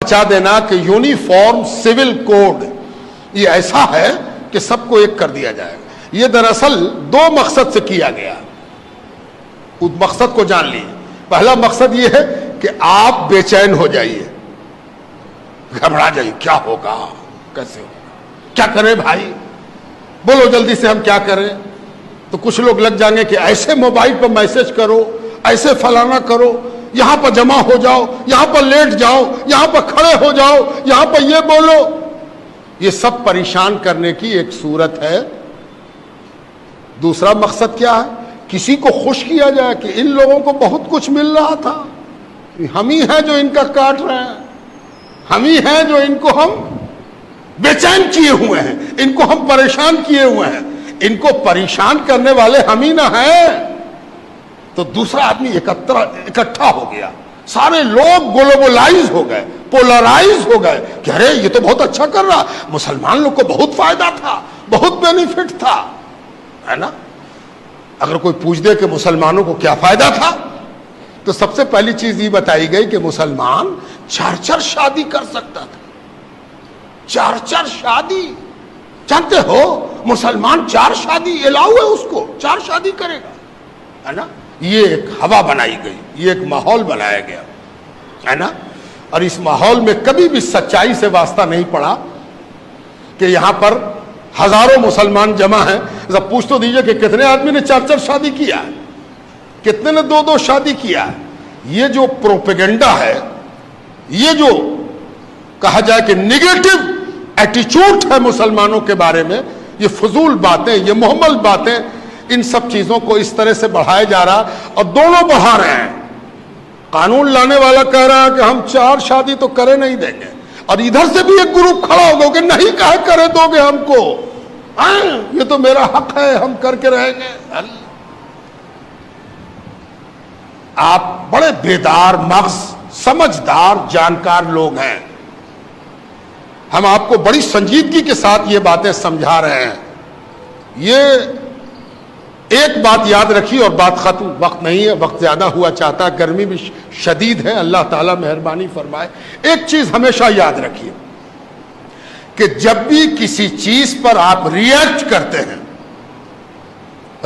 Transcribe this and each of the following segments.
مچا دینا کہ یونیفارم سول کوڈ یہ ایسا ہے کہ سب کو ایک کر دیا جائے گا، یہ دراصل دو مقصد سے کیا گیا۔ اس مقصد کو جان لیجیے۔ پہلا مقصد یہ ہے کہ آپ بے چین ہو جائیے، گھبرا جائیے، کیا ہوگا، کیسے ہوگا، کیا کریں بھائی، بولو جلدی سے ہم کیا کریں۔ تو کچھ لوگ لگ جائیں گے کہ ایسے موبائل پر میسج کرو، ایسے فلانا کرو، یہاں پر جمع ہو جاؤ، یہاں پر لیٹ جاؤ، یہاں پر کھڑے ہو جاؤ، یہاں پر یہ بولو۔ یہ سب پریشان کرنے کی ایک صورت ہے۔ دوسرا مقصد کیا ہے؟ کسی کو خوش کیا جائے کہ ان لوگوں کو بہت کچھ مل رہا تھا، ہم ہی ہیں جو ان کا کاٹ رہے ہیں، ہم ہی ہیں جو ان کو ہم بے چین کیے ہوئے ہیں، ان کو ہم پریشان کیے ہوئے ہیں، ان کو پریشان کرنے والے ہم ہی نہ ہیں۔ تو دوسرا آدمی اکٹھا ہو گیا، سارے لوگ گلوبلائز ہو گئے، پولرائز ہو گئے کہ ارے یہ تو بہت اچھا کر رہا، مسلمان لوگ کو بہت فائدہ تھا، بہت بینیفٹ تھا، ہے نا۔ اگر کوئی پوچھ دے کہ مسلمانوں کو کیا فائدہ تھا، تو سب سے پہلی چیز یہ بتائی گئی کہ مسلمان 4 شادی کر سکتا تھا۔ 4 شادی، جانتے ہو مسلمان 4 شادی الاؤ ہے، اس کو 4 شادی کرے گا، ہے نا۔ یہ ایک ہوا بنائی گئی، یہ ایک ماحول بنایا گیا، ہے نا۔ اور اس ماحول میں کبھی بھی سچائی سے واسطہ نہیں پڑا کہ یہاں پر ہزاروں مسلمان جمع ہیں، ذرا پوچھ تو دیجئے کہ کتنے آدمی نے 4 شادی کیا ہے، کتنے نے 2 شادی کیا ہے۔ یہ جو پروپیگنڈا ہے، یہ جو کہا جائے کہ نیگیٹو ایٹیچیوڈ ہے مسلمانوں کے بارے میں، یہ فضول باتیں، یہ محمل باتیں، ان سب چیزوں کو اس طرح سے بڑھایا جا رہا، اور دونوں بڑھا رہے ہیں۔ قانون لانے والا کہہ رہا ہے کہ ہم 4 شادی تو کرے نہیں دیں گے، اور ادھر سے بھی ایک گروپ کھڑا ہوگا کہ نہیں کہے کرے دو گے ہم کو، یہ تو میرا حق ہے، ہم کر کے رہیں گے۔ آپ بڑے بیدار مغز، سمجھدار، جانکار لوگ ہیں، ہم آپ کو بڑی سنجیدگی کے ساتھ یہ باتیں سمجھا رہے ہیں۔ یہ ایک بات یاد رکھیے اور بات ختم، وقت نہیں ہے، وقت زیادہ ہوا چاہتا ہے، گرمی بھی شدید ہے، اللہ تعالیٰ مہربانی فرمائے۔ ایک چیز ہمیشہ یاد رکھیے کہ جب بھی کسی چیز پر آپ ریئیکٹ کرتے ہیں،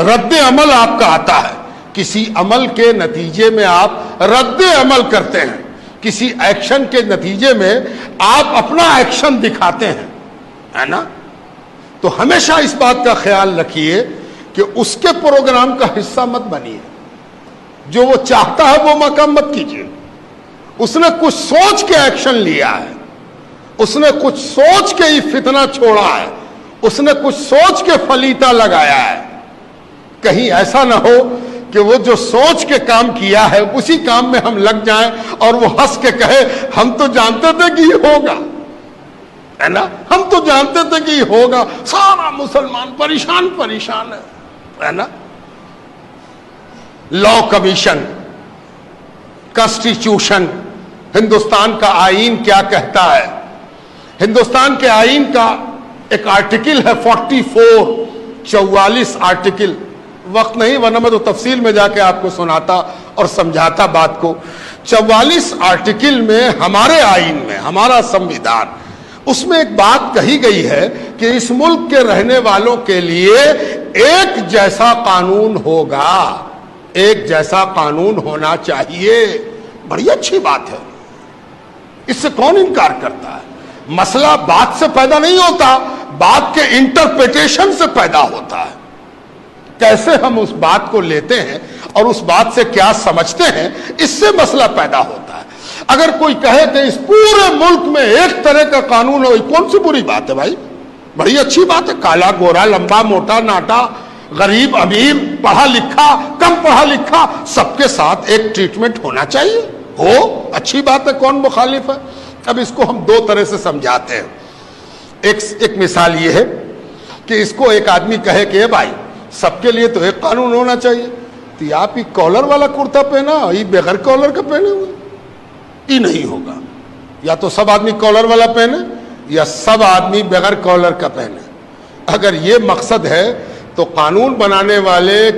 رد عمل آپ کا آتا ہے، کسی عمل کے نتیجے میں آپ رد عمل کرتے ہیں، کسی ایکشن کے نتیجے میں آپ اپنا ایکشن دکھاتے ہیں، ہے نا۔ تو ہمیشہ اس بات کا خیال رکھیے کہ اس کے پروگرام کا حصہ مت بنیے، جو وہ چاہتا ہے وہ مقام مت کیجیے۔ اس نے کچھ سوچ کے ایکشن لیا ہے، اس نے کچھ سوچ کے ہی فتنہ چھوڑا ہے، اس نے کچھ سوچ کے فلیتا لگایا ہے۔ کہیں ایسا نہ ہو کہ وہ جو سوچ کے کام کیا ہے اسی کام میں ہم لگ جائیں اور وہ ہنس کے کہے ہم تو جانتے تھے کہ یہ ہوگا، ہے نا، ہم تو جانتے تھے کہ یہ ہوگا، سارا مسلمان پریشان ہے نا۔ لا کمیشن، کانسٹیٹیوشن، ہندوستان کا آئین کیا کہتا ہے؟ ہندوستان کے آئین کا ایک آرٹیکل ہے 44 آرٹیکل، وقت نہیں ورنہ میں تو تفصیل میں جا کے آپ کو سناتا اور سمجھاتا بات کو۔ 44 آرٹیکل میں ہمارے آئین میں، ہمارا سمویدھان، اس میں ایک بات کہی گئی ہے کہ اس ملک کے رہنے والوں کے لیے ایک جیسا قانون ہوگا، ایک جیسا قانون ہونا چاہیے۔ بڑی اچھی بات ہے، اس سے کون انکار کرتا ہے؟ مسئلہ بات سے پیدا نہیں ہوتا، بات کے انٹرپریٹیشن سے پیدا ہوتا ہے۔ کیسے ہم اس بات کو لیتے ہیں اور اس بات سے کیا سمجھتے ہیں، اس سے مسئلہ پیدا ہوتا ہے۔ اگر کوئی کہے کہ اس پورے ملک میں ایک طرح کا قانون ہو، کون سی بری بات ہے بھائی؟ بڑی اچھی بات ہے۔ کالا گورا، لمبا موٹا ناٹا، غریب امیر، پڑھا لکھا کم پڑھا لکھا، سب کے ساتھ ایک ٹریٹمنٹ ہونا چاہیے، ہو اچھی بات ہے، کون مخالف ہے؟ اب اس کو ہم 2 طرح سے سمجھاتے ہیں۔ ایک مثال یہ ہے کہ اس کو ایک آدمی کہے کہ بھائی سب کے لیے تو ایک قانون ہونا چاہیے، تو آپ ہی کالر والا کرتا پہنا، یہ بغیر کالر کا پہنے ہوئے، یہ نہیں ہوگا۔ یا تو سب آدمی کالر والا پہنے یا سب آدمی بغیر کالر کا پہنے۔ اگر یہ مقصد ہے تو قانون بنانے والے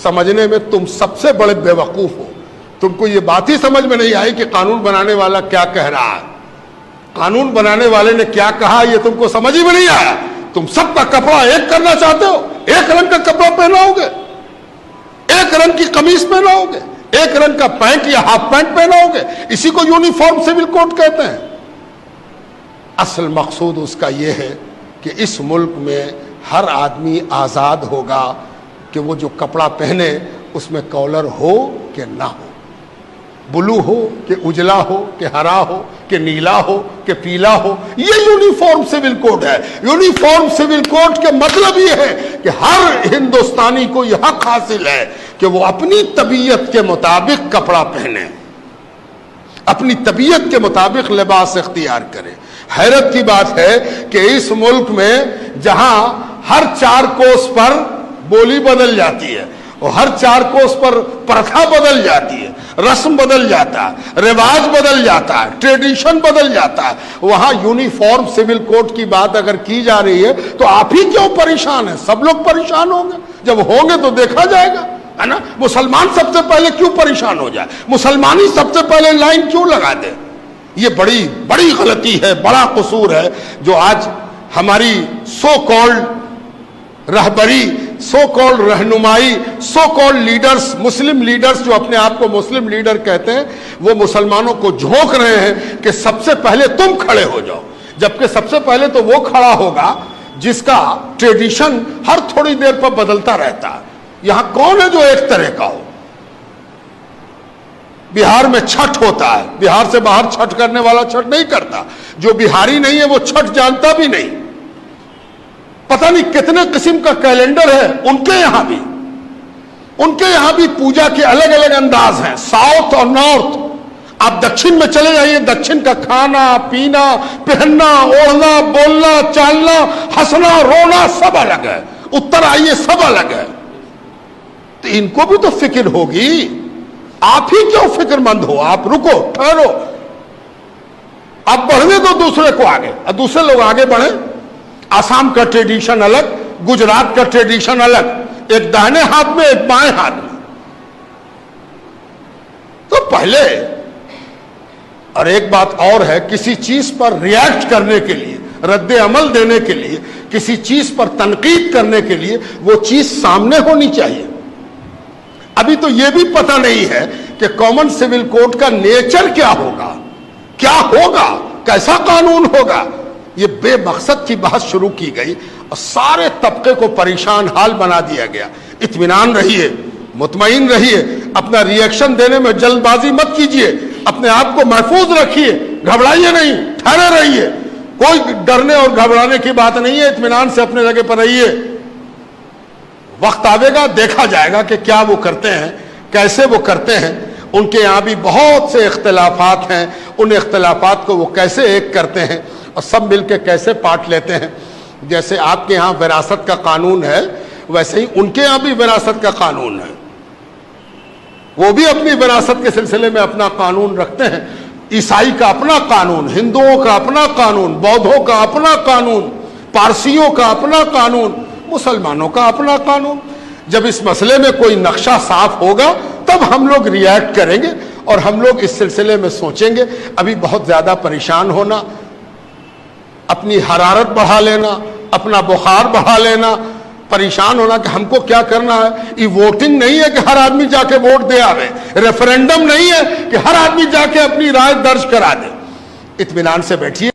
سمجھنے میں تم سب سے بڑے بیوقوف ہو۔ تم کو یہ بات ہی سمجھ میں نہیں آئی کہ قانون بنانے والا کیا کہہ رہا ہے۔ قانون بنانے والے نے کیا کہا یہ تم کو سمجھ ہی میں نہیں آیا. تم سب کا کپڑا ایک کرنا چاہتے ہو, ایک رنگ کا کپڑا پہناؤ گے, ایک رنگ کی قمیص پہناؤ گے, ایک رنگ کا پینٹ یا ہاف پینٹ پہناؤ گے. اسی کو یونیفارم سول کوڈ کہتے ہیں. اصل مقصود اس کا یہ ہے کہ اس ملک میں ہر آدمی آزاد ہوگا کہ وہ جو کپڑا پہنے اس میں کالر ہو کہ نہ ہو, بلو ہو کہ اجلا ہو کہ ہرا ہو کہ نیلا ہو کہ پیلا ہو. یہ یونیفارم سول کوڈ ہے. یونیفارم سول کوڈ کے مطلب یہ ہے کہ ہر ہندوستانی کو یہ حق حاصل ہے کہ وہ اپنی طبیعت کے مطابق کپڑا پہنے, اپنی طبیعت کے مطابق لباس اختیار کرے. حیرت کی بات ہے کہ اس ملک میں جہاں ہر 4 کوس پر بولی بدل جاتی ہے اور ہر 4 کوس پر پرتھا بدل جاتی ہے, رسم بدل جاتا ہے, رواج بدل جاتا ہے, ٹریڈیشن بدل جاتا ہے, وہاں یونیفارم سول کوڈ کی بات اگر کی جا رہی ہے تو آپ ہی کیوں پریشان ہیں؟ سب لوگ پریشان ہوں گے. جب ہوں گے تو دیکھا جائے گا, ہے نا. مسلمان سب سے پہلے کیوں پریشان ہو جائے؟ مسلمان ہی سب سے پہلے لائن کیوں لگا دے؟ یہ بڑی بڑی غلطی ہے, بڑا قصور ہے جو آج ہماری سو کالڈ رہبری, سو کالڈ رہنمائی, so called leaders, Muslim leaders جو اپنے آپ کو مسلم لیڈر کہتے ہیں, وہ مسلمانوں کو جھونک رہے ہیں کہ سب سے پہلے تم کھڑے ہو جاؤ, جبکہ سب سے پہلے تو وہ کھڑا ہوگا جس کا ٹریڈیشن ہر تھوڑی دیر پر بدلتا رہتا ہے. یہاں کون ہے جو ایک طرح کا ہو؟ بہار میں چھٹ ہوتا ہے, بہار سے باہر چھٹ کرنے والا چھٹ نہیں کرتا. جو بہاری نہیں ہے وہ چھٹ جانتا بھی نہیں. پتہ نہیں کتنے قسم کا کیلنڈر ہے ان کے یہاں بھی. ان کے یہاں بھی پوجا کے الگ الگ انداز ہیں, ساؤتھ اور نارتھ. آپ دکشن میں چلے جائیے, دکشن کا کھانا پینا, پہننا, اوڑھنا, بولنا, چالنا, ہنسنا, رونا سب الگ ہے. اتر آئیے سب الگ ہے. تو ان کو بھی تو فکر ہوگی. آپ ہی کیوں فکر مند ہو؟ آپ رکو, ٹھہرو. آپ بڑھنے دو دوسرے کو آگے, اور دوسرے لوگ آگے بڑھیں. آسام کا ٹریڈیشن الگ, گجرات کا ٹریڈیشن الگ, ایک داہنے ہاتھ میں ایک بائیں ہاتھ میں. تو پہلے, اور ایک بات اور ہے, کسی چیز پر ریئیکٹ کرنے کے لیے, رد عمل دینے کے لیے, کسی چیز پر تنقید کرنے کے لیے وہ چیز سامنے ہونی چاہیے. ابھی تو یہ بھی پتہ نہیں ہے کہ کامن سول کوڈ کا نیچر کیا ہوگا, کیا ہوگا, کیسا قانون ہوگا. یہ بے مقصد کی بحث شروع کی گئی اور سارے طبقے کو پریشان حال بنا دیا گیا. اطمینان رہیے, مطمئن رہیے, اپنا ری ایکشن دینے میں جلد بازی مت کیجیے, اپنے آپ کو محفوظ رکھیے, گھبرائیے نہیں, ٹھہرے رہیے. کوئی ڈرنے اور گھبرانے کی بات نہیں ہے, اطمینان سے اپنے جگہ پر رہیے. وقت آئے گا, دیکھا جائے گا کہ کیا وہ کرتے ہیں, کیسے وہ کرتے ہیں. ان کے یہاں بھی بہت سے اختلافات ہیں, ان اختلافات کو وہ کیسے ایک کرتے ہیں اور سب مل کے کیسے پاٹ لیتے ہیں. جیسے آپ کے یہاں وراثت کا قانون ہے, ویسے ہی ان کے یہاں بھی وراثت کا قانون ہے. وہ بھی اپنی وراثت کے سلسلے میں اپنا قانون رکھتے ہیں. عیسائی کا اپنا قانون, ہندوؤں کا اپنا قانون, بودھوں کا اپنا قانون, پارسیوں کا اپنا قانون, مسلمانوں کا اپنا قانون. جب اس مسئلے میں کوئی نقشہ صاف ہوگا تب ہم لوگ ریئیکٹ کریں گے اور ہم لوگ اس سلسلے میں سوچیں گے. ابھی بہت زیادہ پریشان ہونا, اپنی حرارت بڑھا لینا, اپنا بخار بڑھا لینا, پریشان ہونا کہ ہم کو کیا کرنا ہے. یہ ووٹنگ نہیں ہے کہ ہر آدمی جا کے ووٹ دے آوے, ریفرینڈم نہیں ہے کہ ہر آدمی جا کے اپنی رائے درج کرا دے. اطمینان سے بیٹھیے.